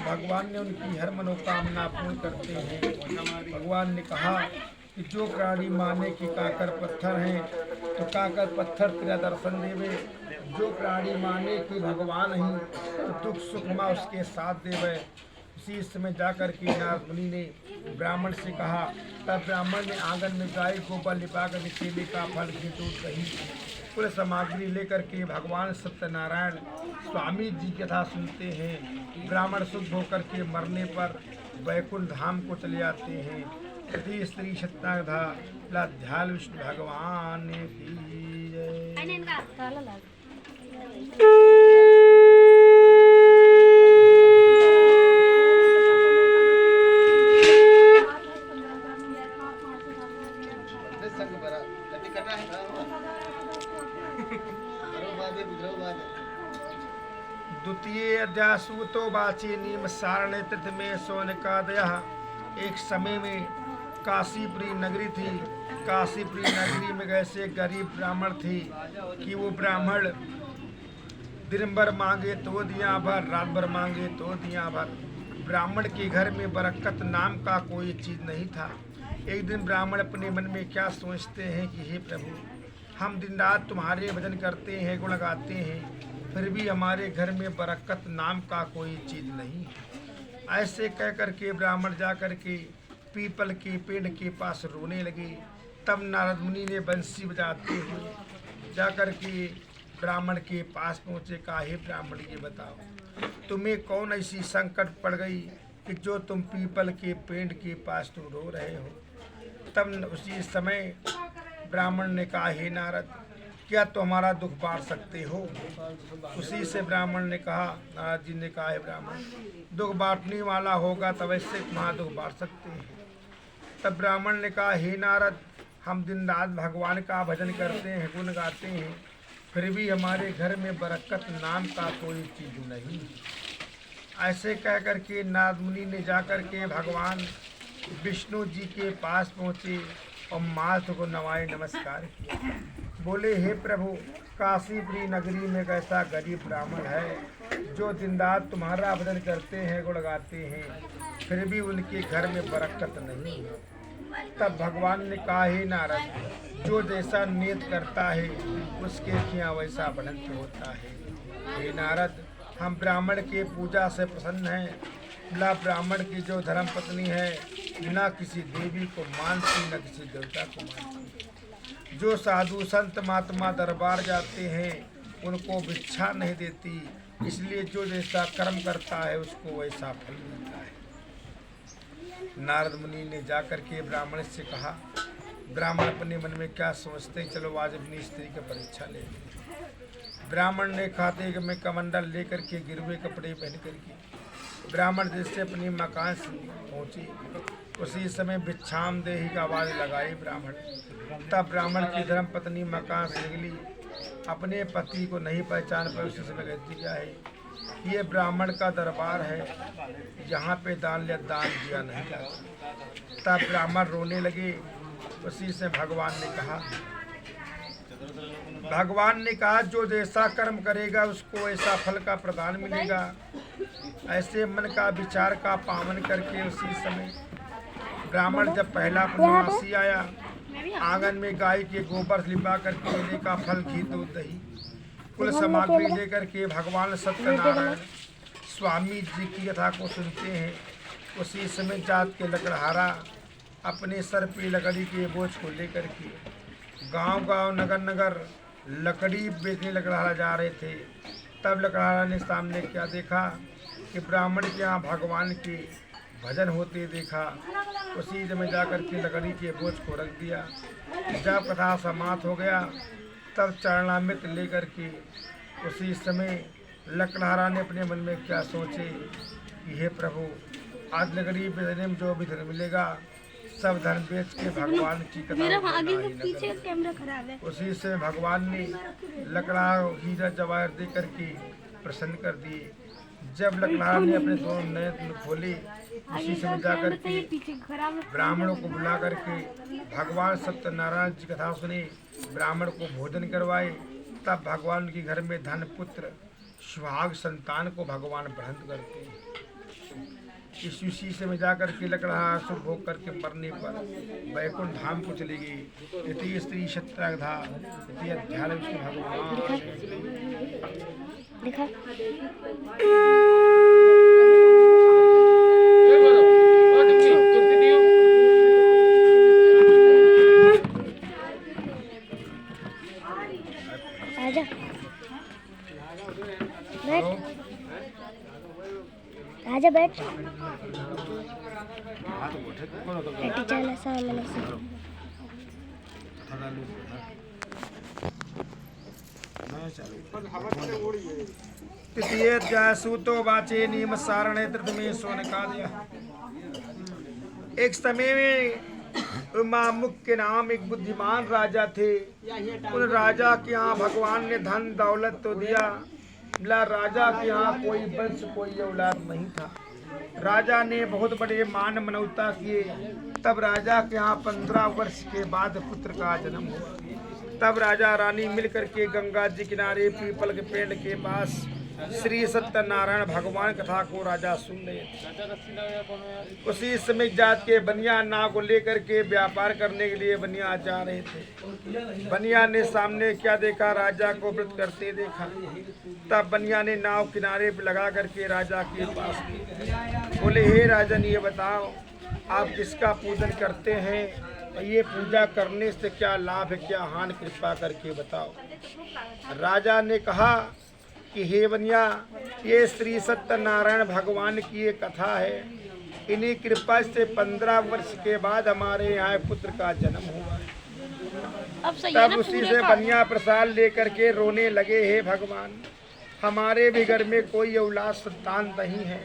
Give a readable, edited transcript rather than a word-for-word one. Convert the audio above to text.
भगवान ने उनकी हर मनोकामना पूर्ण करते हैं। भगवान ने कहा कि जो प्राणी माने कि काकर पत्थर हैं तो काकर पत्थर तेरा दर्शन देवे। जो प्राणी माने कि भगवान ही तो दुख सुख माँ उसके साथ देवे। उसी समय जाकर के नारद मुनि ने ब्राह्मण से कहा। तब ब्राह्मण ने आंगन में गाय गोबर लिपा कर केले का फल घी दूध दही कुल सामग्री लेकर के भगवान सत्यनारायण स्वामी जी की कथा सुनते हैं। ब्राह्मण शुद्ध होकर के मरने पर वैकुंठ धाम को चले जाते हैं। यदि स्त्री सत्याधा ध्यान विष्णु भगवान की जय। द्वितीय अध्याय सूतो वाची नीम सारणे तिथि में सोनिका दया। एक समय में काशीपुरी नगरी थी। काशीपुरी नगरी में ऐसे गरीब ब्राह्मण थी कि वो ब्राह्मण दिन भर मांगे तो दिया भर, रात भर मांगे तो दिया भर। ब्राह्मण के घर में बरकत नाम का कोई चीज नहीं था। एक दिन ब्राह्मण अपने मन में क्या सोचते हैं कि हे प्रभु, हम दिन रात तुम्हारे भजन करते हैं, गुण गाते हैं, फिर भी हमारे घर में बरकत नाम का कोई चीज नहीं। ऐसे कह कर के ब्राह्मण जा कर के पीपल के पेड़ के पास रोने लगे। तब नारद मुनि ने बंसी बजाते हुए जा कर के ब्राह्मण के पास पहुँचे। कहा, हे ब्राह्मण, ये बताओ तुम्हें कौन ऐसी संकट पड़ गई कि जो तुम पीपल के पेड़ के पास तुम रो रहे हो। तब उसी समय ब्राह्मण ने कहा, हे नारद, क्या तो हमारा दुख बांट सकते हो। उसी से ब्राह्मण ने कहा, नारद जी ने कहा, हे ब्राह्मण, दुख बांटने वाला होगा तब ऐसे तुम्हारा दुख बांट सकते हैं। तब ब्राह्मण ने कहा, हे नारद, हम दिन रात भगवान का भजन करते हैं, गुण गाते हैं, फिर भी हमारे घर में बरकत नाम का कोई चीज नहीं। ऐसे कह कर के नारद मुनि ने जाकर के भगवान विष्णु जी के पास पहुँचे और माथ को नवाए नमस्कार किया। बोले, हे प्रभु, काशीपुरी नगरी में कैसा गरीब ब्राह्मण है जो दिन रात तुम्हारा भजन करते हैं, गुण गाते हैं, फिर भी उनके घर में बरकत नहीं है। तब भगवान ने कहा, हे नारद, जो जैसा नियत करता है उसके यहाँ वैसा भजन होता है। हे नारद, हम ब्राह्मण के पूजा से प्रसन्न हैं। बोला, ब्राह्मण की जो धर्म पत्नी है न किसी देवी को मानती न किसी देवता को मानती। जो साधु संत महात्मा दरबार जाते हैं उनको भिक्षा नहीं देती। इसलिए जो जैसा कर्म करता है उसको वैसा फल मिलता है। नारद मुनि ने जाकर के ब्राह्मण से कहा, ब्राह्मण अपने मन में क्या सोचते हैं, चलो आज अपनी स्त्री की परीक्षा ले लें। ब्राह्मण ने खाते में कमंडल लेकर के गिरवे कपड़े पहन करके ब्राह्मण जैसे अपनी मकान से पहुँची। उसी समय भिक्षाम देही का आवाज़ लगाई ब्राह्मण। तब ब्राह्मण की धर्म पत्नी मकान से निकली, अपने पति को नहीं पहचान पाई। उसी समय कहती क्या है, ये ब्राह्मण का दरबार है, यहाँ पे दान दिया नहीं जाता। तब ब्राह्मण रोने लगे। उसी से भगवान ने कहा, जो जैसा कर्म करेगा उसको ऐसा फल का प्रदान मिलेगा। ऐसे मन का विचार का पावन करके उसी समय ब्राह्मण जब पहला प्रवासी आया, आंगन में गाय के गोबर लिपा कर केले का फल घी दूध दही कुल सामग्री लेकर के भगवान सत्यनारायण स्वामी जी की कथा को सुनते हैं। उसी समय जात के लकड़हारा अपने सर पे लकड़ी के बोझ को लेकर के गांव नगर नगर लकड़ी बेचने लकड़हारा जा रहे थे। तब लकड़हारा ने सामने क्या देखा कि ब्राह्मण के यहाँ भगवान के भजन होते देखा। उसी समय जाकर के लकड़ी के बोझ को रख दिया। जब कथा समाप्त हो गया तब चरणामृत लेकर के उसी समय लकड़हारा ने अपने मन में क्या सोचे कि हे प्रभु, आज लकड़ी बेचने में जो भी धन मिलेगा सब धन बेच के भगवान की कथा। उसी से भगवान ने लकड़ा हीरा जवाहर दे करके प्रसन्न कर दिए। जब लकड़हारा ने अपने दोनों नेत्र खोले, उसी समय जाकर के ब्राह्मणों को बुला करके भगवान सत्यनारायण जी कथा सुने, ब्राह्मण को भोजन करवाए। तब भगवान के घर में धन पुत्र सुहाग संतान को भगवान बढ़ंत करते हैं। इस उसी से में जाकर के लकड़ा सुख भोग करके मरने पर वैकुंठ धाम को चली गई। इति स्त्री शत्रघ्ना इति अध्याय विष्णु भगवान। दिखा आजा बैठ आजा बैठ बैठी चला सामने से तृतीय अध्याय सूतो वाचे नियम सारणे तृतीय सोनकादय। एक समय में उमामुख के नाम एक बुद्धिमान राजा थे। उन राजा के यहाँ भगवान ने धन दौलत तो दिया, बोला राजा के यहाँ कोई वंश कोई औलाद नहीं था। राजा ने बहुत बड़े मान मनौता किए। तब राजा के यहाँ 15 वर्ष के बाद पुत्र का जन्म हुआ। तब राजा रानी मिलकर के गंगा जी किनारे पीपल के पेड़ के पास श्री सत्यनारायण भगवान कथा को राजा सुन रहे थे। उसी समय जात के बनिया नाव को लेकर के व्यापार करने के लिए बनिया जा रहे थे। बनिया ने सामने क्या देखा, राजा को व्रत करते देखा। तब बनिया ने नाव किनारे पे लगा करके राजा के पास गए। बोले हे राजन, ये बताओ आप किसका पूजन करते हैं, ये पूजा करने से क्या लाभ है, क्या हानि, कृपा करके बताओ। राजा ने कहा कि हे बनिया, ये श्री सत्यनारायण भगवान की ये कथा है। इन्हीं कृपा से 15 वर्ष के बाद हमारे यहाँ पुत्र का जन्म हुआ। तब उसी से बनिया प्रसाद लेकर के रोने लगे, हे भगवान, हमारे भी घर में कोई औलाद संतान नहीं है।